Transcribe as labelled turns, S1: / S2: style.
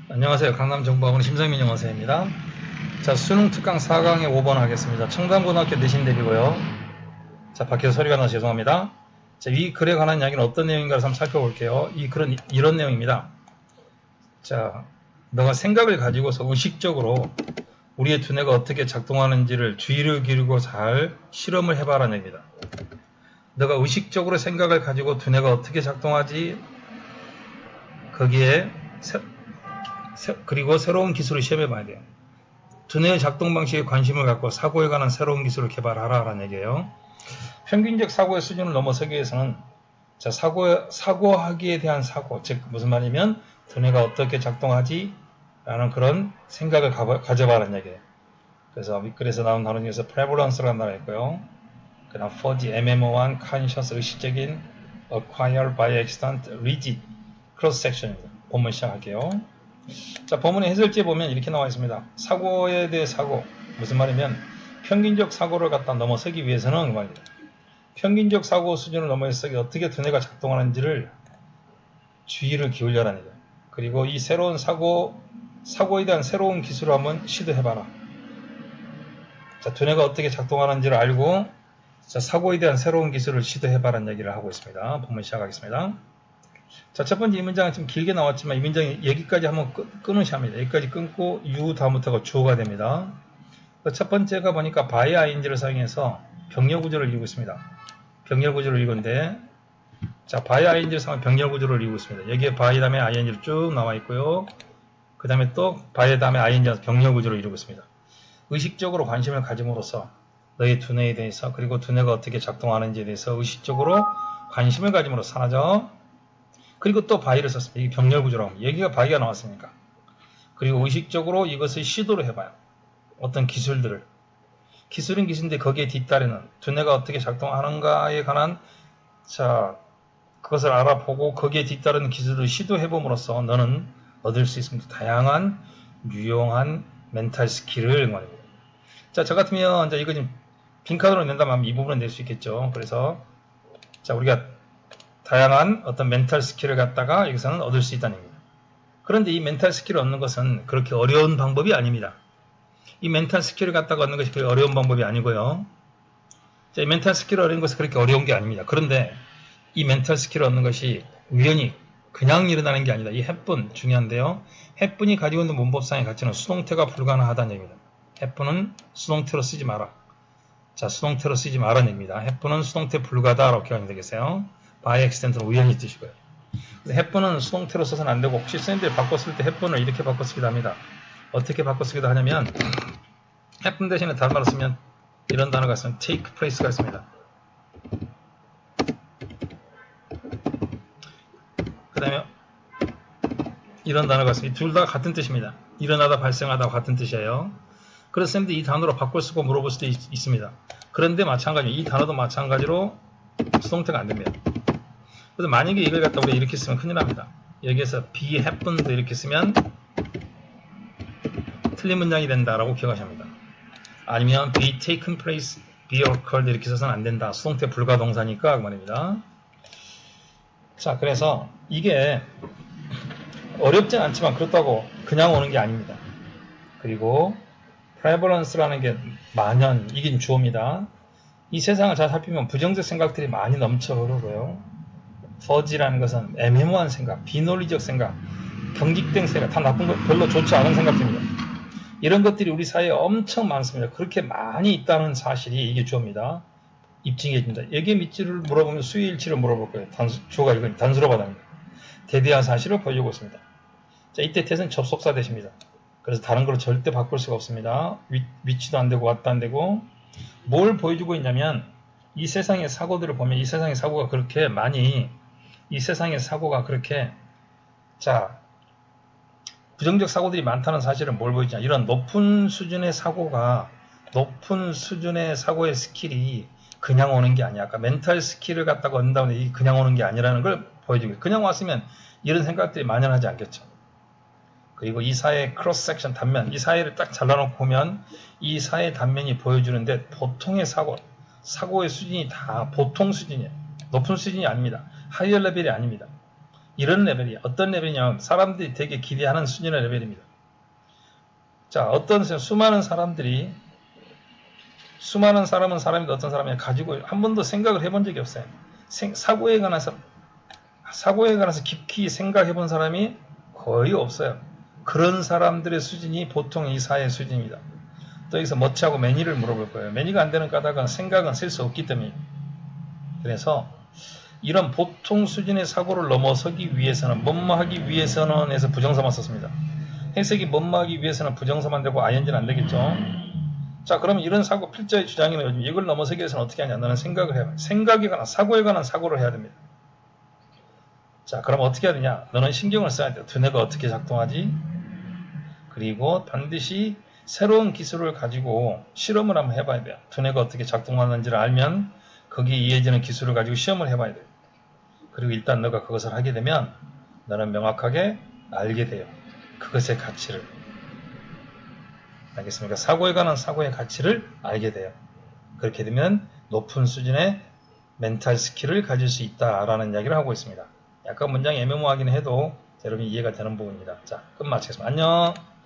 S1: 안녕하세요. 강남정보학원 심상민 영어사입니다. 자, 수능 특강 4강에 5번 하겠습니다. 청담고등학교 내신 대비고요. 자, 밖에서 소리가 나서 죄송합니다. 자, 이 글에 관한 이야기는 어떤 내용인가를 한번 살펴볼게요. 이 글은 이런 내용입니다. 자, 너가 생각을 가지고서 의식적으로 우리의 두뇌가 어떻게 작동하는지를 주의를 기울이고 잘 실험을 해봐라는 얘기입니다. 너가 의식적으로 생각을 가지고 두뇌가 어떻게 작동하지, 거기에 그리고 새로운 기술을 시험해봐야 돼요. 두뇌의 작동 방식에 관심을 갖고 사고에 관한 새로운 기술을 개발하라 라는 얘기예요. 평균적 사고의 수준을 넘어서기 위해서는 자, 사고하기에 대한 사고, 즉 무슨 말이냐면 두뇌가 어떻게 작동하지 라는 그런 생각을 가져봐라는 얘기예요. 그래서 밑글에서 나온 단어 중에서 prevalence라는 단어가 있고요. 그 다음 fudge, 애매모호한, conscious, 의식적인, acquire by accident, rigid, cross section입니다. 본문 시작할게요. 자, 본문의 해설지에 보면 이렇게 나와 있습니다. 사고에 대해 사고, 무슨 말이면 평균적 사고를 갖다 넘어서기 위해서는 말입니다. 평균적 사고 수준을 넘어서기 어떻게 두뇌가 작동하는지를 주의를 기울여라는 거예요. 그리고 이 새로운 사고에 대한 새로운 기술을 한번 시도해봐라. 자, 두뇌가 어떻게 작동하는지를 알고 자, 사고에 대한 새로운 기술을 시도해봐라는 얘기를 하고 있습니다. 본문 시작하겠습니다. 자, 첫 번째 이 문장은 좀 길게 나왔지만 이 문장이 여기까지 한번 끊으셔야 합니다. 여기까지 끊고 you 다음부터가 주어가 됩니다. 첫 번째가 보니까 by ing를 사용해서 병렬 구조를 이루고 있습니다. 병렬 구조를 이루는데 자, by ing를 사용해 병렬 구조를 이루고 있습니다. 여기에 by 다음에 ing로 쭉 나와 있고요. 그 다음에 또 by 다음에 ing에서 병렬 구조를 이루고 있습니다. 의식적으로 관심을 가짐으로써 너의 두뇌에 대해서 그리고 두뇌가 어떻게 작동하는지에 대해서 의식적으로 관심을 가짐으로써 하나죠. 그리고 또 by를 썼습니다. 이게 병렬 구조라고 합니다. 여기가 by가 나왔으니까. 그리고 의식적으로 이것을 시도를 해봐요. 어떤 기술들을. 기술은 기술인데 거기에 뒤따르는 두뇌가 어떻게 작동하는가에 관한 자 그것을 알아보고 거기에 뒤따르는 기술을 시도해봄으로써 너는 얻을 수 있습니다. 다양한 유용한 멘탈 스킬을 말입니다. 자, 저 같으면 이거 좀 빈칸으로 낸다면 이 부분은 낼 수 있겠죠. 그래서 자, 우리가 다양한 어떤 멘탈 스킬을 갖다가 여기서는 얻을 수 있다는 얘기입니다. 그런데 이 멘탈 스킬을 얻는 것은 그렇게 어려운 방법이 아닙니다. 이 멘탈 스킬을 갖다가 얻는 것이 그렇게 어려운 방법이 아니고요. 자, 이 멘탈 스킬을 얻는 것은 그렇게 어려운 게 아닙니다. 그런데 이 멘탈 스킬을 얻는 것이 우연히 그냥 일어나는 게 아니다. 이 해뿐 중요한데요. 해뿐이 가지고 있는 문법상의 가치는 수동태가 불가능하다는 얘기입니다. 해뿐은 수동태로 쓰지 마라. 자, 수동태로 쓰지 마라는 얘기입니다. 해뿐은 수동태 불가다라고 기억하면 되겠어요. by accident는 우연히 뜻이고요. 해뿐은 수동태로 써서는 안 되고 혹시 선생님들이 바꿨을 때 해뿐을 이렇게 바꿔 쓰기도 합니다. 어떻게 바꿔 쓰기도 하냐면 해뿐 대신에 다른 말로 쓰면 이런 단어가 있으면 take place가 있습니다. 그 다음에 이런 단어가 있습니다. 둘 다 같은 뜻입니다. 일어나다 발생하다 같은 뜻이에요. 그래서 선생님들이 이 단어로 바꿔 쓰고 물어볼 수도 있습니다. 그런데 마찬가지로 이 단어도 마찬가지로 수동태가 안 됩니다. 그래서 만약에 이걸 갖다 우리가 이렇게 쓰면 큰일 납니다. 여기에서 be happened 이렇게 쓰면 틀린 문장이 된다라고 기억하셔야 합니다. 아니면 be taken place, be occurred 이렇게 써서는 안 된다. 수동태 불가동사니까 그 말입니다. 자, 그래서 이게 어렵진 않지만 그렇다고 그냥 오는 게 아닙니다. 그리고 prevalence라는 게 만연, 이긴 주어입니다. 이 세상을 잘 살피면 부정적 생각들이 많이 넘쳐 흐르고요. fudge라는 것은 애매모호한 생각, 비논리적 생각, 경직된 생각, 다 나쁜 것, 별로 좋지 않은 생각들입니다. 이런 것들이 우리 사회에 엄청 많습니다. 그렇게 많이 있다는 사실이 이게 주어입니다. 입증해 줍니다. 여기에 밑줄을 물어보면 수일치를 물어볼 거예요. 주어가 이건 단수로 받아갑니다. 대대한 사실을 보여주고 있습니다. 자, 이때 대는 접속사 대십니다. 그래서 다른 걸로 절대 바꿀 수가 없습니다. 위치도 안 되고 왔도 안 되고 뭘 보여주고 있냐면 이 세상의 사고들을 보면 이 세상의 사고가 그렇게 많이 이 세상의 사고가 그렇게 자 부정적 사고들이 많다는 사실은 뭘 보여주냐 이런 높은 수준의 사고가 높은 수준의 사고의 스킬이 그냥 오는 게 아니야. 아까 멘탈 스킬을 갖다가 얻는다고 이 그냥 오는 게 아니라는 걸 보여주고 그냥 왔으면 이런 생각들이 만연하지 않겠죠. 그리고 이 사회의 크로스 섹션 단면, 이 사회를 딱 잘라놓고 보면 이 사회 단면이 보여주는데 보통의 사고의 수준이 다 보통 수준이에요. 높은 수준이 아닙니다. 하이어 레벨이 아닙니다. 이런 레벨이야. 어떤 레벨이냐면 사람들이 되게 기대하는 수준의 레벨입니다. 자, 수많은 사람은 사람인데 어떤 사람이 가지고 한 번도 생각을 해본 적이 없어요. 사고에 관해서 깊이 생각해 본 사람이 거의 없어요. 그런 사람들의 수준이 보통 이 사회의 수준입니다. 또 여기서 멋지하고 매니를 물어볼 거예요. 매니가 안 되는 까닭은 생각은 쓸 수 없기 때문에. 그래서 이런 보통 수준의 사고를 넘어서기 위해서는, 뭐뭐하기 위해서는 해서 부정사만 썼습니다. 해석이 뭐뭐하기 위해서는 부정사만 되고 ING는 안 되겠죠. 자, 그러면 이런 사고 필자의 주장이면 요즘 이걸 넘어서기 위해서는 어떻게 하냐? 너는 생각을 해야 돼. 생각에 관한, 사고에 관한 사고를 해야 됩니다. 자, 그럼 어떻게 해야 되냐? 너는 신경을 써야 돼. 두뇌가 어떻게 작동하지? 그리고 반드시 새로운 기술을 가지고 실험을 한번 해봐야 돼요. 두뇌가 어떻게 작동하는지를 알면 거기에 이어지는 기술을 가지고 시험을 해봐야 돼요. 그리고 일단 너가 그것을 하게 되면 너는 명확하게 알게 돼요. 그것의 가치를. 알겠습니까? 사고에 관한 사고의 가치를 알게 돼요. 그렇게 되면 높은 수준의 멘탈 스킬을 가질 수 있다라는 이야기를 하고 있습니다. 약간 문장이 애매모호하긴 해도 여러분이 이해가 되는 부분입니다. 자, 끝마치겠습니다. 안녕.